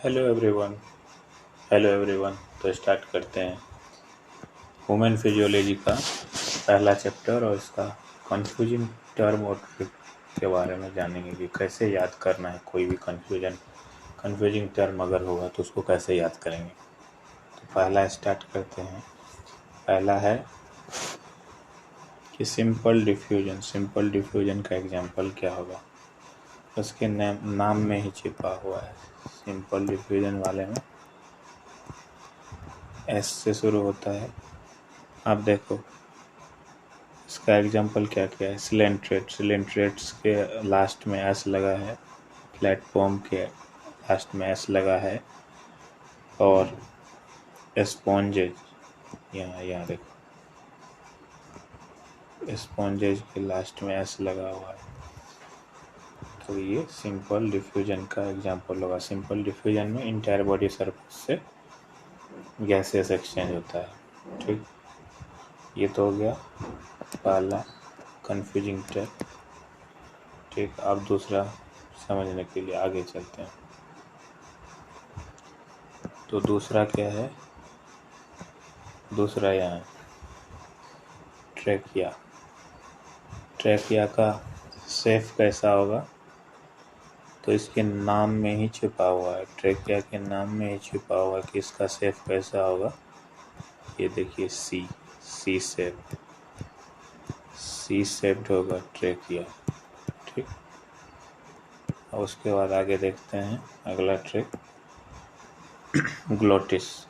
Hello everyone. Hello everyone. तो start करते हैं ह्यूमन फिजियोलॉजी का पहला चैप्टर और इसका कंफ्यूजिंग टर्म और ट्रिक के बारे में जानेंगे कि कैसे याद करना है। कोई भी कंफ्यूजिंग टर्म अगर होगा तो उसको कैसे याद करेंगे। तो पहला स्टार्ट करते हैं। पहला है कि सिंपल डिफ्यूजन का एग्जाम्पल क्या होगा। उसके नाम में ही छिपा हुआ है। सिंपल डिफ्यूजन वाले में एस से शुरू होता है। आप देखो इसका एग्जाम्पल क्या क्या है। सिलेंट्रेट्स के लास्ट में एस लगा है। प्लेटफॉर्म के लास्ट में एस लगा है। और स्पॉन्जेज यहाँ देखो, स्पॉन्जेज के लास्ट में एस लगा हुआ है। तो ये सिंपल डिफ्यूजन का एग्जाम्पल होगा। सिंपल डिफ्यूजन में इंटायर बॉडी सरफेस से गैसेस एक्सचेंज होता है। ठीक, ये तो हो गया पहला कंफ्यूजिंग टर्म। ठीक, अब दूसरा समझने के लिए आगे चलते हैं। तो दूसरा क्या है? दूसरा यहाँ ट्रैकिया का शेप कैसा होगा? तो इसके नाम में ही छिपा हुआ है। ट्रैकिया के नाम में ही छिपा हुआ है कि इसका शेप कैसा होगा। ये देखिए सी शेप्ड होगा ट्रैकिया। ठीक, और उसके बाद आगे देखते हैं अगला ट्रिक, ग्लोटिस।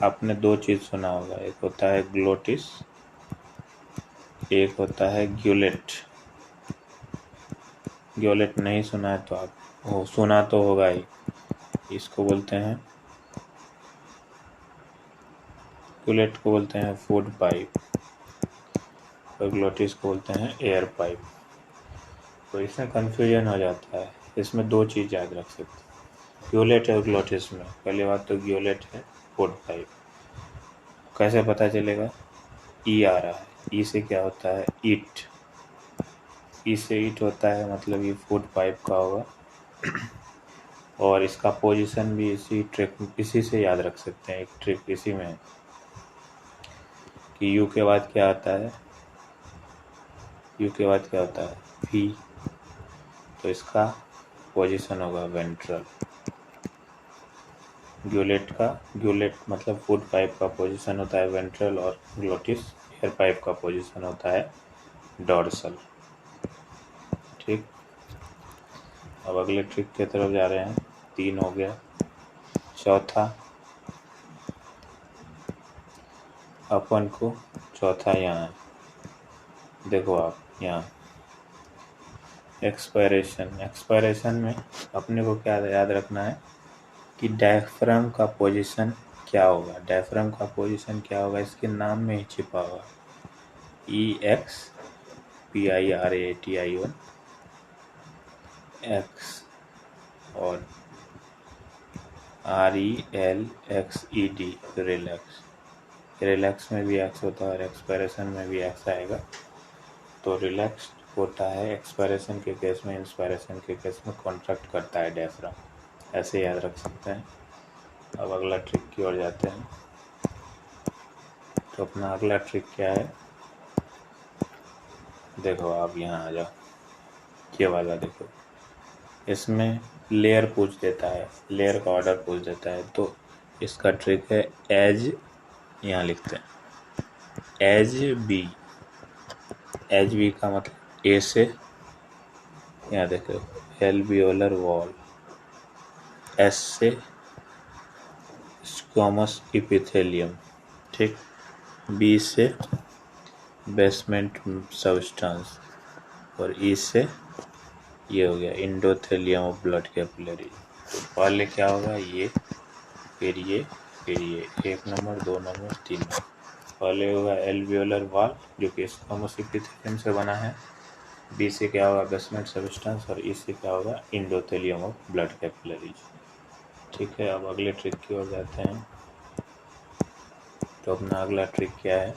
आपने दो चीज़ सुना होगा, एक होता है ग्लोटिस, एक होता है ग्यूलेट। ग्यूलेट नहीं सुना है तो आप सुना तो होगा ही। इसको बोलते हैं, ग्यूलेट को बोलते हैं फूड पाइप और ग्लोटिस को बोलते हैं एयर पाइप। तो इसमें कंफ्यूजन हो जाता है। इसमें दो चीज़ याद रख सकते हैं, ग्यूलेट और ग्लोटिस में। पहली बात तो ग्यूलेट है फूड पाइप। कैसे पता चलेगा? ई आ रहा है, ई से क्या होता है? ईट। ई से ईट होता है, मतलब ये फूड पाइप का होगा। और इसका पोजीशन भी इसी से याद रख सकते हैं। एक ट्रिक इसी में है कि यू के बाद क्या आता है? यू के बाद क्या होता है? वी। तो इसका पोजीशन होगा वेंट्रल। ग्यूलेट मतलब फूड पाइप का पोजीशन होता है वेंट्रल, और ग्लोटिस एयर पाइप का पोजीशन होता है डॉर्सल। ठीक, अब अगले ट्रिक की तरफ जा रहे हैं। 3 हो गया। चौथा अपन को चौथा यहाँ है, देखो आप यहाँ एक्सपायरेशन में अपने को क्या याद रखना है कि डायफ्राम का पोजीशन क्या होगा। डायफ्राम का पोजीशन क्या होगा? इसके नाम में ही छिपा हुआ EXPIRATION एक्स और RELXED रिलैक्स। रिलैक्स में भी एक्स होता है और एक्सपायरेशन में भी एक्स आएगा। तो रिलैक्स होता है एक्सपायरेशन के केस में, इंस्पायरेशन के केस में कॉन्ट्रैक्ट करता है डायफ्राम। ऐसे याद रख सकते हैं। अब अगला ट्रिक की ओर जाते हैं। तो अपना अगला ट्रिक क्या है? देखो आप यहाँ आ जाओ, ये वाला देखो। इसमें लेयर पूछ देता है, लेयर का ऑर्डर पूछ देता है। तो इसका ट्रिक है एज, यहाँ लिखते हैं एज बी। एज बी का मतलब ए से, यहाँ देखो एल्वियोलर वॉल। एस से स्क्वामस इपिथेलियम। ठीक, बी से बेसमेंट सबस्टेंस, और ई से ये हो गया इंडोथेलियम ऑफ ब्लड कैपिलरी। तो पहले क्या होगा? ये, फिर ये, फिर ये, 1 नंबर 2 नंबर 3 नंबर। पहले होगा एल्वियोलर वॉल जो कि स्क्वामस इपिथेलियम से बना है। बी से क्या होगा? बेसमेंट सबस्टेंस, और ई से क्या होगा? इंडोथेलियम ऑफ ब्लड कैपिलरीज। ठीक है, अब अगले ट्रिक की ओर जाते हैं। तो अपना अगला ट्रिक क्या है?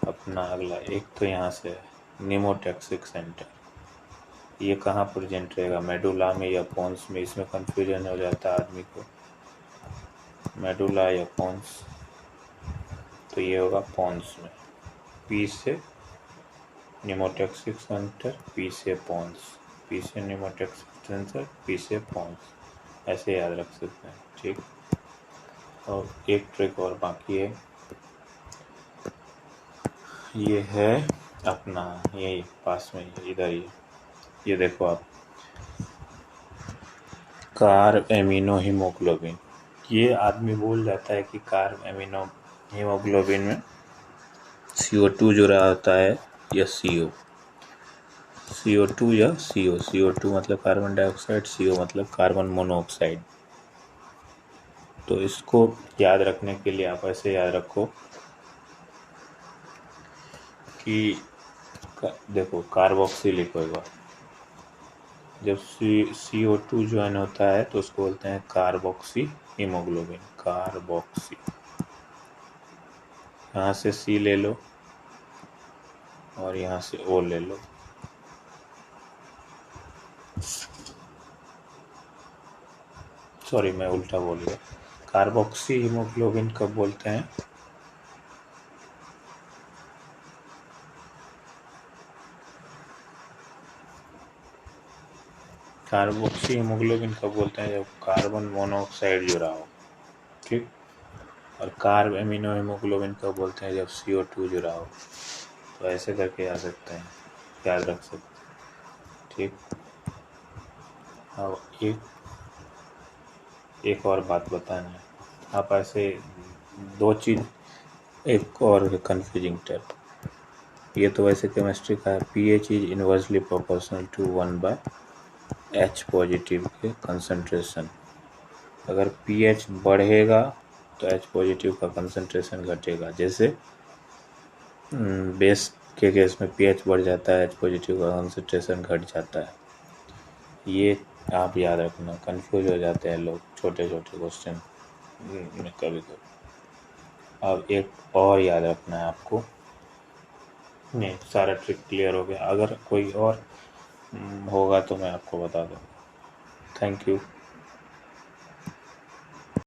अपना अगला एक तो यहाँ से निमोटैक्सिक सेंटर। ये कहाँ प्रेजेंट रहेगा, मेडुला में या पोन्स में, इसमें कंफ्यूजन हो जाता है आदमी को, मेडुला या पोन्स, तो ये होगा पोन्स में। पी से निमोटैक्सिक सेंटर, पी से पोन्स, पी से निमोटैक्सिक सेंटर, पी से पोन्स, ऐसे याद रख सकते हैं। ठीक, और एक ट्रिक और बाकी है, ये है अपना ये पास में इधर ये देखो आप, कार्ब एमिनो हीमोग्लोबिन। ये आदमी भूल जाता है कि कार्ब एमिनो हीमोग्लोबिन में CO2 जो रहा होता है या CO2 या CO2 मतलब कार्बन डाइऑक्साइड, CO मतलब कार्बन मोनोऑक्साइड। तो इसको याद रखने के लिए आप ऐसे याद रखो कि देखो कार्बोक्सी लिखो एक बार, जब CO2 ज्वाइन होता है तो उसको बोलते हैं कार्बोक्सी हीमोग्लोबिन, कार्बोक्सी। यहाँ से C ले लो और यहाँ से O ले लो, सॉरी मैं उल्टा बोल गया। कार्बोक्सी हीमोग्लोबिन कब बोलते हैं, कार्बोक्सी हीमोग्लोबिन कब बोलते हैं, जब कार्बन मोनोऑक्साइड जुड़ा हो। ठीक, और कार्ब एमिनो हीमोग्लोबिन कब बोलते हैं, जब CO2 जुड़ा हो। तो ऐसे करके याद सकते हैं, याद रख सकते हैं। ठीक, अब एक और बात बताना है आप, ऐसे दो चीज़, एक और कन्फ्यूजिंग टर्म, ये तो वैसे केमिस्ट्री का है, pH is inversely proportional to 1/H positive के कंसंट्रेशन। अगर pH बढ़ेगा तो H पॉजिटिव का कंसंट्रेशन घटेगा। जैसे बेस के केस में pH बढ़ जाता है, H पॉजिटिव का कंसंट्रेशन घट जाता है। ये आप याद रखना, कंफ्यूज हो जाते हैं लोग छोटे छोटे क्वेश्चन में कभी कभी। अब एक और याद रखना है आपको, नहीं सारा ट्रिक क्लियर हो गया, अगर कोई और होगा तो मैं आपको बता दूँगा। Thank you.